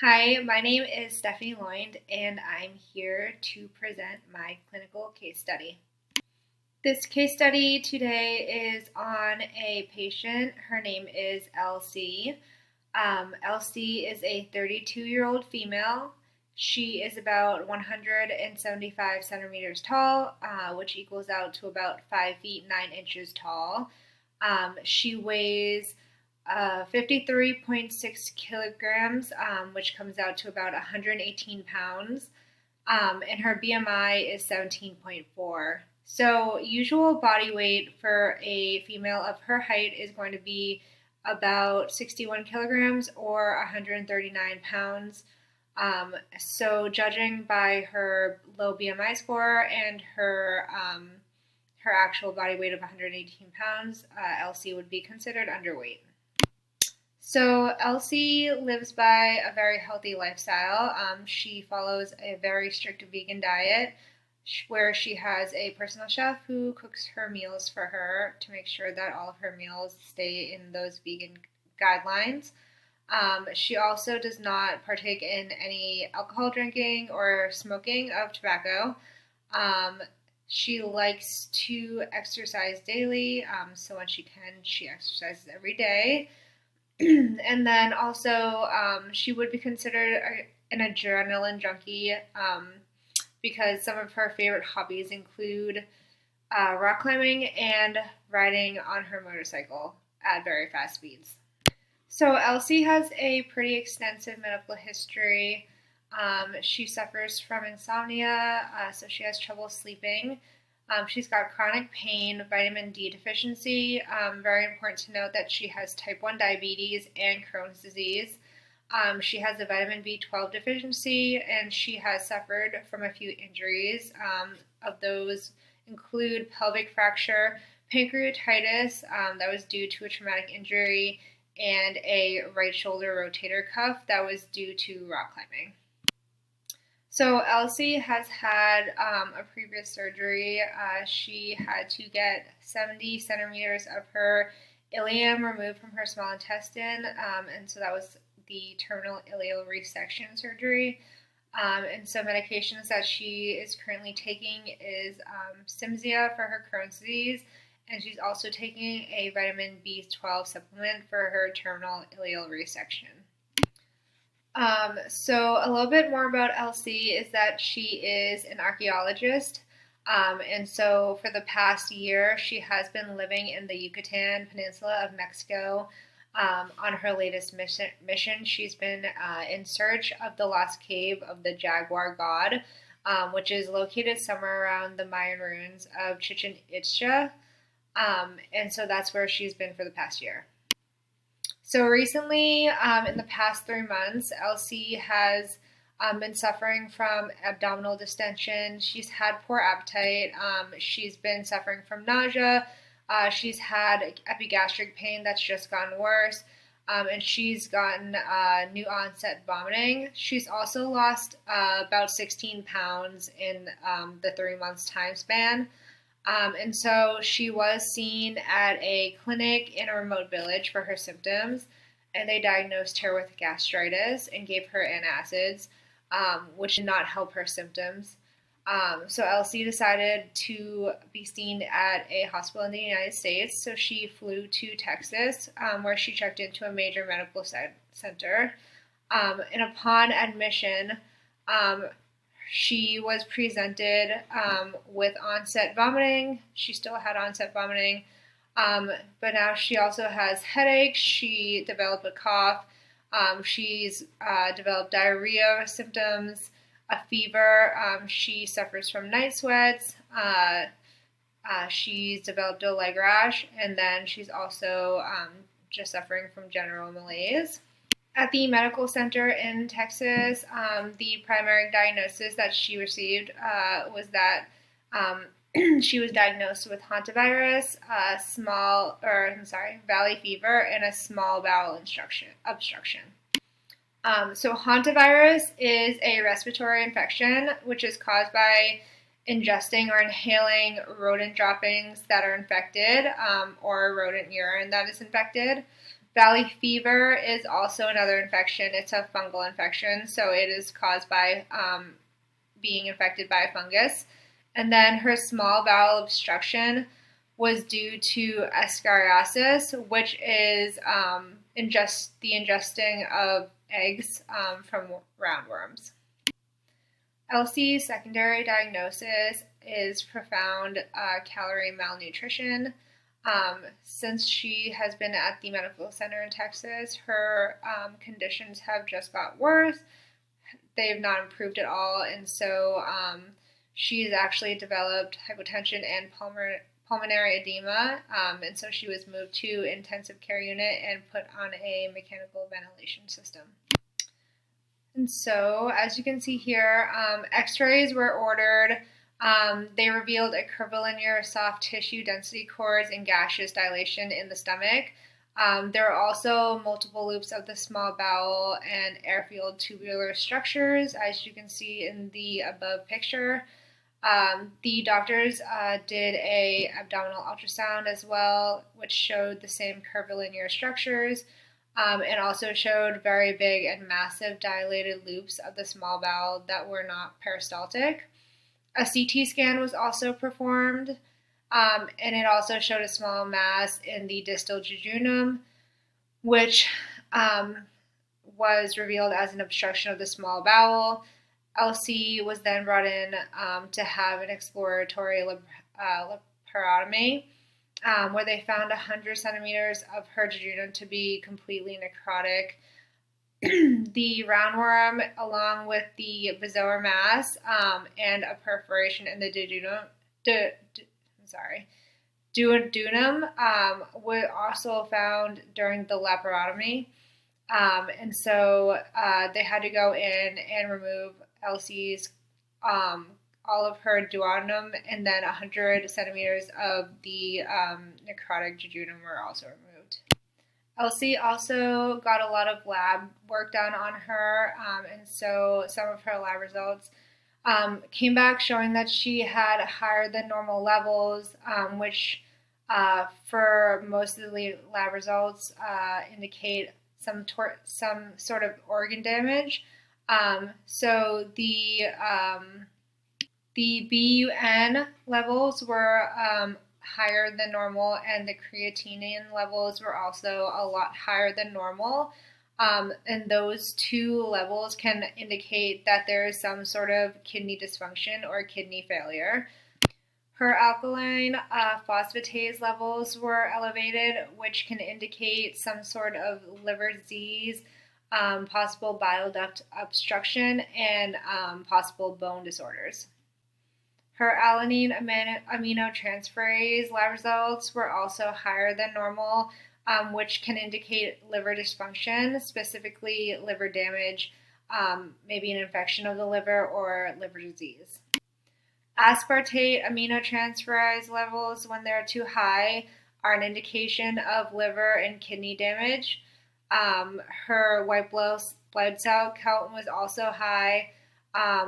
Hi, my name is Stephanie Lloyd, and I'm here to present my clinical case study. This case study today is on a patient. Her name is Elsie. Elsie is a 32-year-old female. She is about 175 centimeters tall, which equals out to about 5 feet 9 inches tall. She weighs 53.6 kilograms, which comes out to about 118 pounds. And her BMI is 17.4. So, usual body weight for a female of her height is going to be about 61 kilograms or 139 pounds. So, judging by her low BMI score and her actual body weight of 118 pounds, Elsie would be considered underweight. So Elsie lives by a very healthy lifestyle. She follows a very strict vegan diet where she has a personal chef who cooks her meals for her to make sure that all of her meals stay in those vegan guidelines. She also does not partake in any alcohol drinking or smoking of tobacco. Um, she likes to exercise daily, so when she can, she exercises every day. And then also, she would be considered an adrenaline junkie because some of her favorite hobbies include rock climbing and riding on her motorcycle at very fast speeds. So Elsie has a pretty extensive medical history. She suffers from insomnia, so she has trouble sleeping. She's got chronic pain, vitamin D deficiency. Very important to note that she has type 1 diabetes and Crohn's disease. She has a vitamin B12 deficiency, and she has suffered from a few injuries. Of those include pelvic fracture, pancreatitis that was due to a traumatic injury, and a right shoulder rotator cuff that was due to rock climbing. So Elsie has had a previous surgery. She had to get 70 centimeters of her ileum removed from her small intestine, and so that was the terminal ileal resection surgery. And so medications that she is currently taking is Cimzia for her Crohn's disease, and she's also taking a vitamin B12 supplement for her terminal ileal resection. So a little bit more about Elsie is that she is an archaeologist. And so for the past year, she has been living in the Yucatan Peninsula of Mexico. On her latest mission, she's been in search of the lost cave of the Jaguar God, which is located somewhere around the Mayan ruins of Chichen Itza. And so that's where she's been for the past year. So recently, in the past 3 months, Elsie has been suffering from abdominal distension. She's had poor appetite. She's been suffering from nausea. She's had epigastric pain that's just gotten worse. And she's gotten new onset vomiting. She's also lost about 16 pounds in the 3 months time span. And so she was seen at a clinic in a remote village for her symptoms, and they diagnosed her with gastritis and gave her antacids, which did not help her symptoms. So Elsie decided to be seen at a hospital in the United States, so she flew to Texas, where she checked into a major medical center. And upon admission, she was presented with onset vomiting. She still had onset vomiting, but now she also has headaches. She developed a cough. She's developed diarrhea symptoms, a fever. She suffers from night sweats. She's developed a leg rash, and then she's also just suffering from general malaise. At the medical center in Texas, the primary diagnosis that she received was that she was diagnosed with hantavirus, valley fever, and a small bowel obstruction. So hantavirus is a respiratory infection which is caused by ingesting or inhaling rodent droppings that are infected, or rodent urine that is infected. Valley fever is also another infection. It's a fungal infection, so it is caused by being infected by a fungus. And then her small bowel obstruction was due to ascariasis, which is the ingesting of eggs from roundworms. Elsie's secondary diagnosis is profound calorie malnutrition. Since she has been at the medical center in Texas, her conditions have just got worse. They've not improved at all, and so she's actually developed hypotension and pulmonary edema, and so she was moved to intensive care unit and put on a mechanical ventilation system. And so, as you can see here, x-rays were ordered. They revealed a curvilinear soft tissue density cords and gaseous dilation in the stomach. There were also multiple loops of the small bowel and airfield tubular structures, as you can see in the above picture. The doctors did a abdominal ultrasound as well, which showed the same curvilinear structures, and also showed very big and massive dilated loops of the small bowel that were not peristaltic. A CT scan was also performed, and it also showed a small mass in the distal jejunum, which was revealed as an obstruction of the small bowel. Elsie was then brought in to have an exploratory laparotomy, where they found 100 centimeters of her jejunum to be completely necrotic. The roundworm, along with the bezoar mass and a perforation in the duodenum, were also found during the laparotomy. And so they had to go in and remove Elsie's all of her duodenum, and then 100 centimeters of the necrotic jejunum were also removed. Elsie also got a lot of lab work done on her, and so some of her lab results came back showing that she had higher than normal levels, which for most of the lab results indicate some sort of organ damage. So the BUN levels were higher than normal, and the creatinine levels were also a lot higher than normal. And those two levels can indicate that there is some sort of kidney dysfunction or kidney failure. Her alkaline phosphatase levels were elevated, which can indicate some sort of liver disease, possible bile duct obstruction, and possible bone disorders. Her alanine aminotransferase lab results were also higher than normal, which can indicate liver dysfunction, specifically liver damage, maybe an infection of the liver or liver disease. Aspartate aminotransferase levels, when they're too high, are an indication of liver and kidney damage. Her white blood cell count was also high,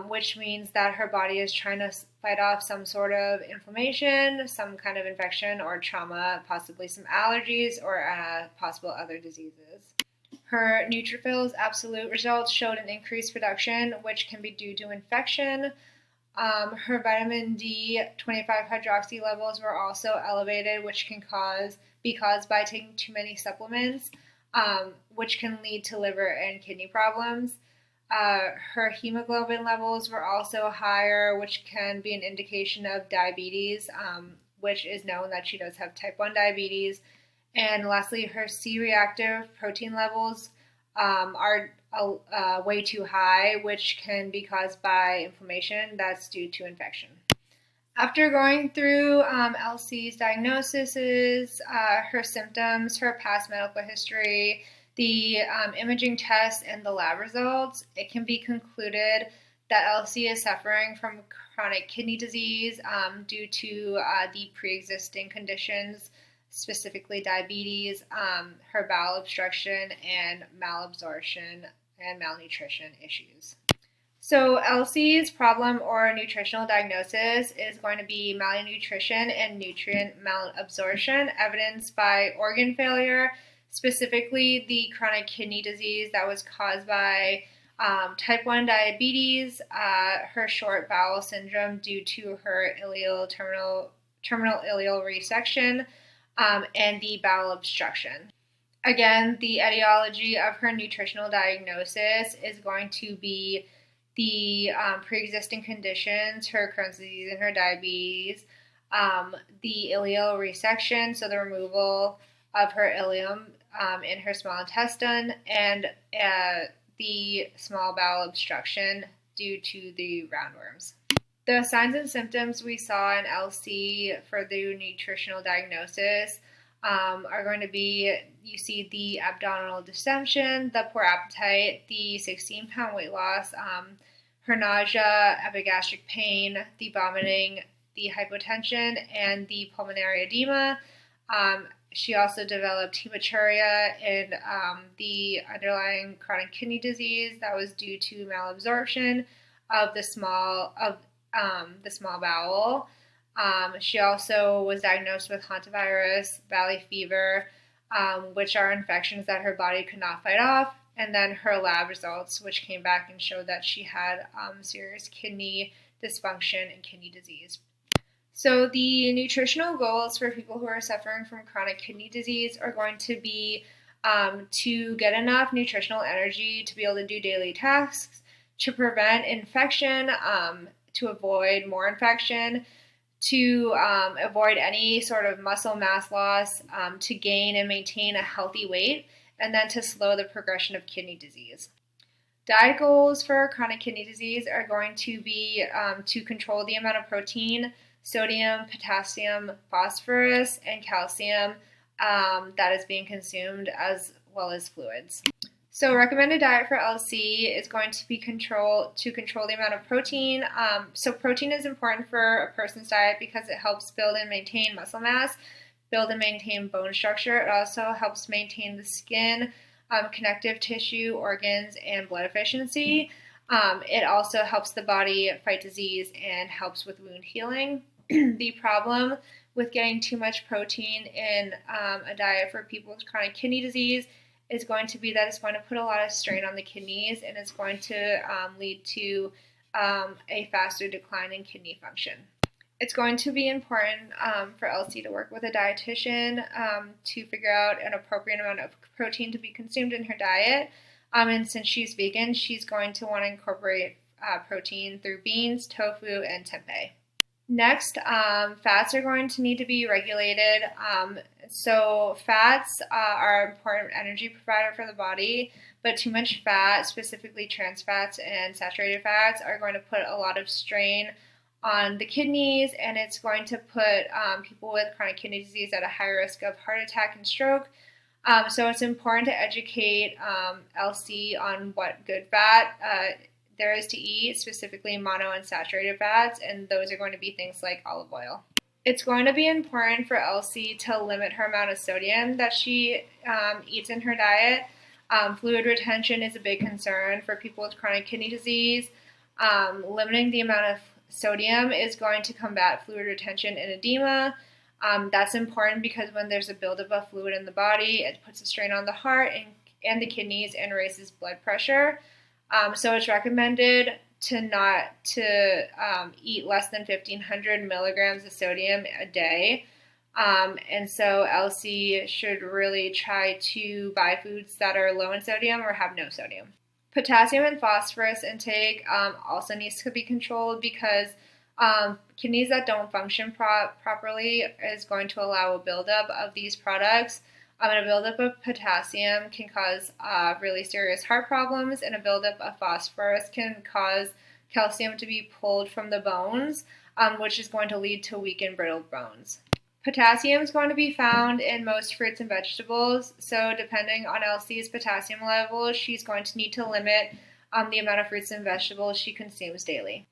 which means that her body is trying to fight off some sort of inflammation, some kind of infection or trauma, possibly some allergies or possible other diseases. Her neutrophils absolute results showed an increased production, which can be due to infection. Her vitamin D 25-hydroxy levels were also elevated, which can be caused by taking too many supplements, which can lead to liver and kidney problems. Her hemoglobin levels were also higher, which can be an indication of diabetes, which is known that she does have type 1 diabetes. And lastly, her C-reactive protein levels are way too high, which can be caused by inflammation that's due to infection. After going through Elsie's diagnoses, her symptoms, her past medical history, the imaging tests, and the lab results, it can be concluded that Elsie is suffering from chronic kidney disease due to the pre-existing conditions, specifically diabetes, her bowel obstruction, and malabsorption and malnutrition issues. So Elsie's problem or nutritional diagnosis is going to be malnutrition and nutrient malabsorption, evidenced by organ failure, specifically the chronic kidney disease that was caused by type 1 diabetes, her short bowel syndrome due to her terminal ileal resection, and the bowel obstruction. Again, the etiology of her nutritional diagnosis is going to be the pre-existing conditions, her Crohn's disease and her diabetes, the ileal resection, so the removal of her ileum in her small intestine, and the small bowel obstruction due to the roundworms. The signs and symptoms we saw in LC for the nutritional diagnosis are going to be, you see the abdominal distension, the poor appetite, the 16-pound weight loss, her nausea, epigastric pain, the vomiting, the hypotension, and the pulmonary edema. She also developed hematuria and the underlying chronic kidney disease that was due to malabsorption of the small bowel. She also was diagnosed with hantavirus, valley fever, which are infections that her body could not fight off, and then her lab results, which came back and showed that she had serious kidney dysfunction and kidney disease. So the nutritional goals for people who are suffering from chronic kidney disease are going to be to get enough nutritional energy to be able to do daily tasks, to prevent infection, to avoid more infection, to avoid any sort of muscle mass loss, to gain and maintain a healthy weight, and then to slow the progression of kidney disease. Diet goals for chronic kidney disease are going to be to control the amount of protein, sodium, potassium, phosphorus, and calcium that is being consumed, as well as fluids. So recommended diet for LC is going to be to control the amount of protein. So protein is important for a person's diet because it helps build and maintain muscle mass, build and maintain bone structure. It also helps maintain the skin, connective tissue, organs, and blood efficiency. It also helps the body fight disease and helps with wound healing. The problem with getting too much protein in a diet for people with chronic kidney disease is going to be that it's going to put a lot of strain on the kidneys, and it's going to lead to a faster decline in kidney function. It's going to be important for LC to work with a dietitian to figure out an appropriate amount of protein to be consumed in her diet. And since she's vegan, she's going to want to incorporate protein through beans, tofu, and tempeh. Next, fats are going to need to be regulated. So fats are an important energy provider for the body, but too much fat, specifically trans fats and saturated fats, are going to put a lot of strain on the kidneys, and it's going to put people with chronic kidney disease at a high risk of heart attack and stroke. So it's important to educate LC on what good fat there is to eat, specifically monounsaturated fats, and those are going to be things like olive oil. It's going to be important for LC to limit her amount of sodium that she eats in her diet. Fluid retention is a big concern for people with chronic kidney disease. Limiting the amount of sodium is going to combat fluid retention and edema. That's important because when there's a buildup of fluid in the body, it puts a strain on the heart and the kidneys and raises blood pressure. So it's recommended to eat less than 1,500 milligrams of sodium a day. And so LC should really try to buy foods that are low in sodium or have no sodium. Potassium and phosphorus intake also needs to be controlled because kidneys that don't function properly is going to allow a buildup of these products. And a buildup of potassium can cause really serious heart problems, and a buildup of phosphorus can cause calcium to be pulled from the bones, which is going to lead to weak and brittle bones. Potassium is going to be found in most fruits and vegetables, so depending on LC's potassium level, she's going to need to limit the amount of fruits and vegetables she consumes daily.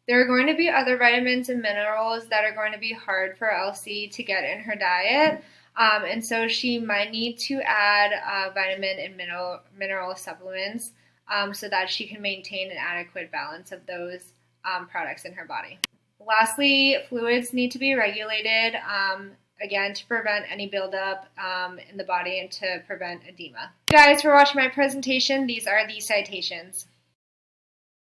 There are going to be other vitamins and minerals that are going to be hard for LC to get in her diet, and so she might need to add vitamin and mineral supplements so that she can maintain an adequate balance of those products in her body. Lastly, fluids need to be regulated. again, to prevent any buildup in the body and to prevent edema. Guys, for watching my presentation, these are the citations.